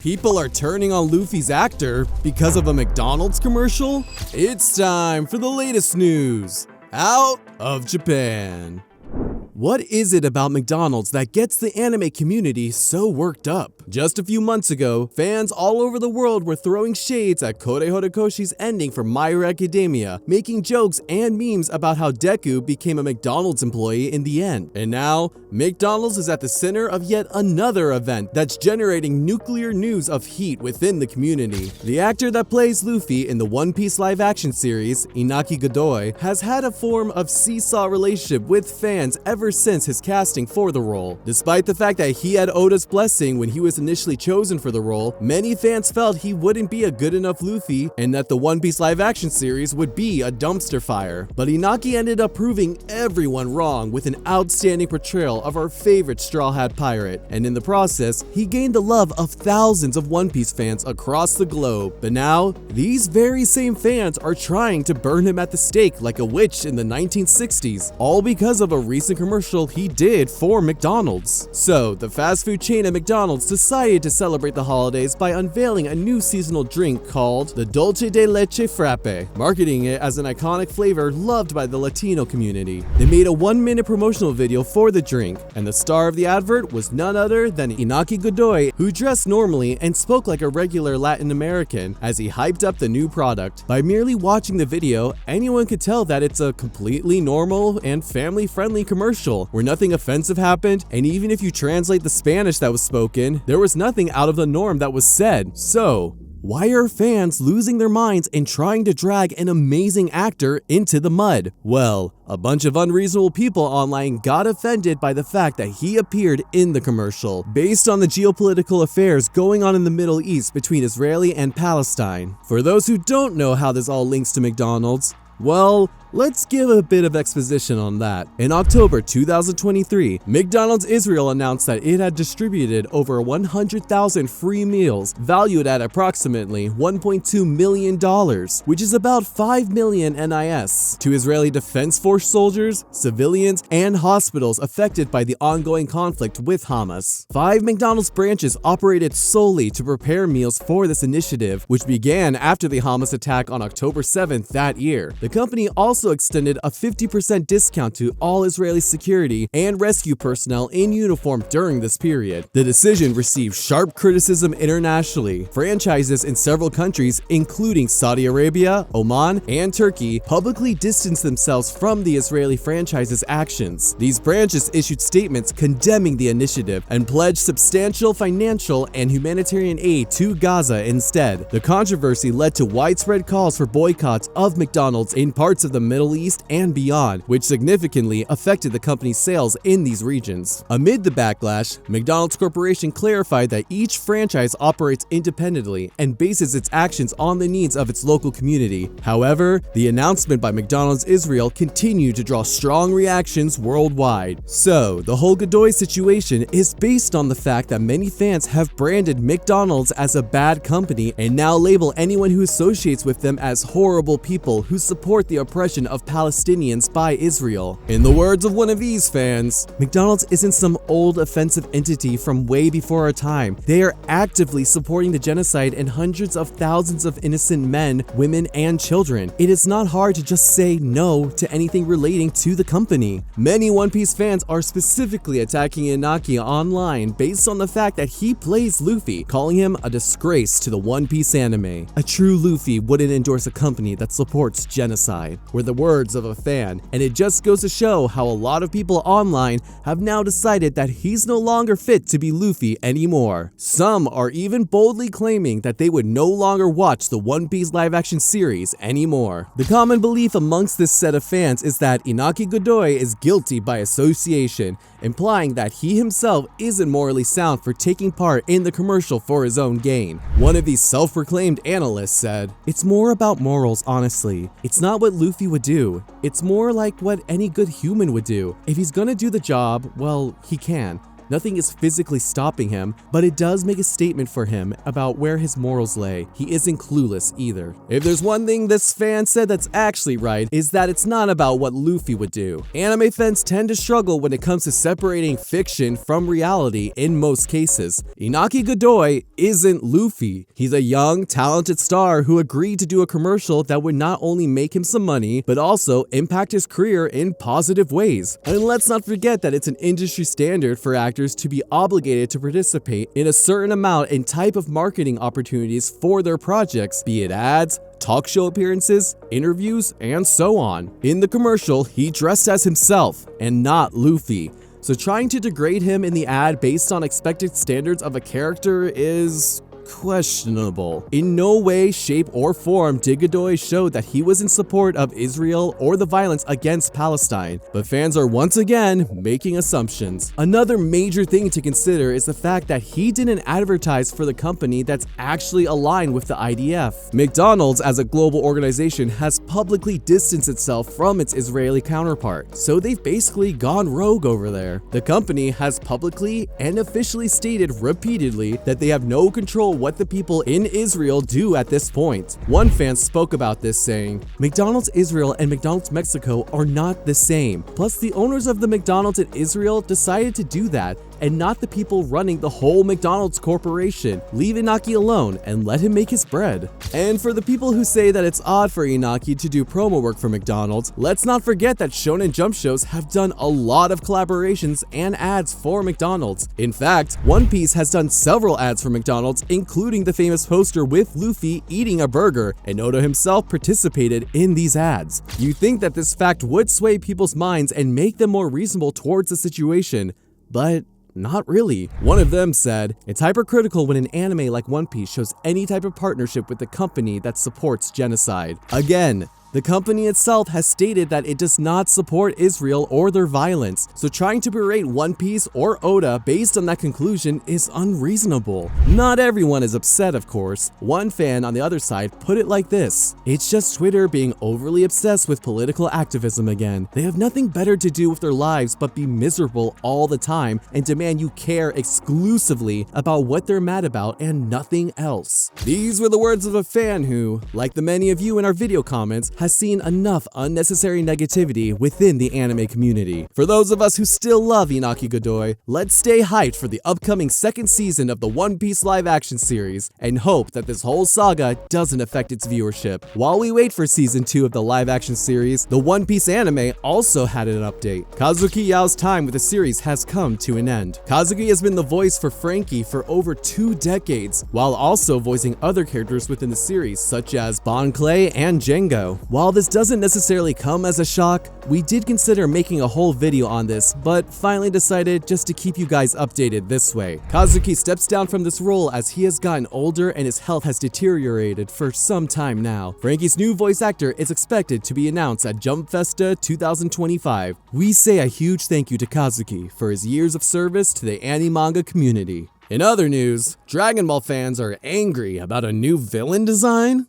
People are turning on Luffy's actor because of a McDonald's commercial? It's time for the latest news out of Japan. What is it about McDonald's that gets the anime community so worked up? Just a few months ago, fans all over the world were throwing shades at Kore Horikoshi's ending for My Hero Academia, making jokes and memes about how Deku became a McDonald's employee in the end. And now, McDonald's is at the center of yet another event that's generating nuclear news of heat within the community. The actor that plays Luffy in the One Piece live-action series, Inaki Godoy, has had a form of seesaw relationship with fans ever since his casting for the role. Despite the fact that he had Oda's blessing when he was initially chosen for the role, many fans felt he wouldn't be a good enough Luffy and that the One Piece live-action series would be a dumpster fire. But Inaki ended up proving everyone wrong with an outstanding portrayal of our favorite Straw Hat pirate, and in the process, he gained the love of thousands of One Piece fans across the globe. But now, these very same fans are trying to burn him at the stake like a witch in the 1960s, all because of a recent commercial he did for McDonald's. So, the fast food chain at McDonald's decided to celebrate the holidays by unveiling a new seasonal drink called the Dulce de Leche Frappe, marketing it as an iconic flavor loved by the Latino community. They made a 1-minute promotional video for the drink, and the star of the advert was none other than Inaki Godoy, who dressed normally and spoke like a regular Latin American as he hyped up the new product. By merely watching the video, anyone could tell that it's a completely normal and family-friendly commercial where nothing offensive happened, and even if you translate the Spanish that was spoken, there was nothing out of the norm that was said. So, why are fans losing their minds and trying to drag an amazing actor into the mud? Well, a bunch of unreasonable people online got offended by the fact that he appeared in the commercial, based on the geopolitical affairs going on in the Middle East between Israel and Palestine. For those who don't know how this all links to McDonald's, well, let's give a bit of exposition on that. In October 2023, McDonald's Israel announced that it had distributed over 100,000 free meals valued at approximately $1.2 million, which is about 5 million NIS, to Israeli Defense Force soldiers, civilians, and hospitals affected by the ongoing conflict with Hamas. 5 McDonald's branches operated solely to prepare meals for this initiative, which began after the Hamas attack on October 7th that year. The company also extended a 50% discount to all Israeli security and rescue personnel in uniform during this period. The decision received sharp criticism internationally. Franchises in several countries, including Saudi Arabia, Oman, and Turkey, publicly distanced themselves from the Israeli franchise's actions. These branches issued statements condemning the initiative and pledged substantial financial and humanitarian aid to Gaza instead. The controversy led to widespread calls for boycotts of McDonald's in parts of the Middle East and beyond, which significantly affected the company's sales in these regions. Amid the backlash, McDonald's Corporation clarified that each franchise operates independently and bases its actions on the needs of its local community. However, the announcement by McDonald's Israel continued to draw strong reactions worldwide. So, the whole Godoy situation is based on the fact that many fans have branded McDonald's as a bad company and now label anyone who associates with them as horrible people who support the oppression of Palestinians by Israel. In the words of one of these fans, McDonald's isn't some old offensive entity from way before our time. They are actively supporting the genocide and hundreds of thousands of innocent men, women, and children. It is not hard to just say no to anything relating to the company. Many One Piece fans are specifically attacking Inaki online based on the fact that he plays Luffy, calling him a disgrace to the One Piece anime. A true Luffy wouldn't endorse a company that supports genocide, were the words of a fan, and it just goes to show how a lot of people online have now decided that he's no longer fit to be Luffy anymore. Some are even boldly claiming that they would no longer watch the One Piece live-action series anymore. The common belief amongst this set of fans is that Inaki Godoy is guilty by association, implying that he himself isn't morally sound for taking part in the commercial for his own gain. One of these self-proclaimed analysts said, "It's more about morals, honestly. It's not what Luffy would do. It's more like what any good human would do. If he's gonna do the job, well, he can. Nothing is physically stopping him, but it does make a statement for him about where his morals lay. He isn't clueless either. If there's one thing this fan said that's actually right, is that it's not about what Luffy would do. Anime fans tend to struggle when it comes to separating fiction from reality in most cases. Inaki Godoy isn't Luffy. He's a young, talented star who agreed to do a commercial that would not only make him some money, but also impact his career in positive ways. And let's not forget that it's an industry standard for actors to be obligated to participate in a certain amount and type of marketing opportunities for their projects, be it ads, talk show appearances, interviews, and so on. In the commercial, he dressed as himself and not Luffy. So trying to degrade him in the ad based on expected standards of a character is questionable. In no way, shape, or form did Godoy show that he was in support of Israel or the violence against Palestine, but fans are once again making assumptions. Another major thing to consider is the fact that he didn't advertise for the company that's actually aligned with the IDF. McDonald's, as a global organization, has publicly distanced itself from its Israeli counterpart, so they've basically gone rogue over there. The company has publicly and officially stated repeatedly that they have no control what the people in Israel do at this point. One fan spoke about this saying, "McDonald's Israel and McDonald's Mexico are not the same. Plus, the owners of the McDonald's in Israel decided to do that, and not the people running the whole McDonald's corporation. Leave Inaki alone and let him make his bread." And for the people who say that it's odd for Inaki to do promo work for McDonald's, let's not forget that Shonen Jump shows have done a lot of collaborations and ads for McDonald's. In fact, One Piece has done several ads for McDonald's, including the famous poster with Luffy eating a burger, and Oda himself participated in these ads. You'd think that this fact would sway people's minds and make them more reasonable towards the situation, but not really. One of them said, "It's hypercritical when an anime like One Piece shows any type of partnership with a company that supports genocide." Again, the company itself has stated that it does not support Israel or their violence, so trying to berate One Piece or Oda based on that conclusion is unreasonable. Not everyone is upset, of course. One fan on the other side put it like this: "It's just Twitter being overly obsessed with political activism again. They have nothing better to do with their lives but be miserable all the time and demand you care exclusively about what they're mad about and nothing else." These were the words of a fan who, like the many of you in our video comments, has seen enough unnecessary negativity within the anime community. For those of us who still love Inaki Godoy, let's stay hyped for the upcoming second season of the One Piece live-action series and hope that this whole saga doesn't affect its viewership. While we wait for season 2 of the live-action series, the One Piece anime also had an update. Kazuki Yao's time with the series has come to an end. Kazuki has been the voice for Frankie for over 2 decades, while also voicing other characters within the series such as Bon Clay and Django. While this doesn't necessarily come as a shock, we did consider making a whole video on this, but finally decided just to keep you guys updated this way. Kazuki steps down from this role as he has gotten older and his health has deteriorated for some time now. Frankie's new voice actor is expected to be announced at Jump Festa 2025. We say a huge thank you to Kazuki for his years of service to the anime manga community. In other news, Dragon Ball fans are angry about a new villain design.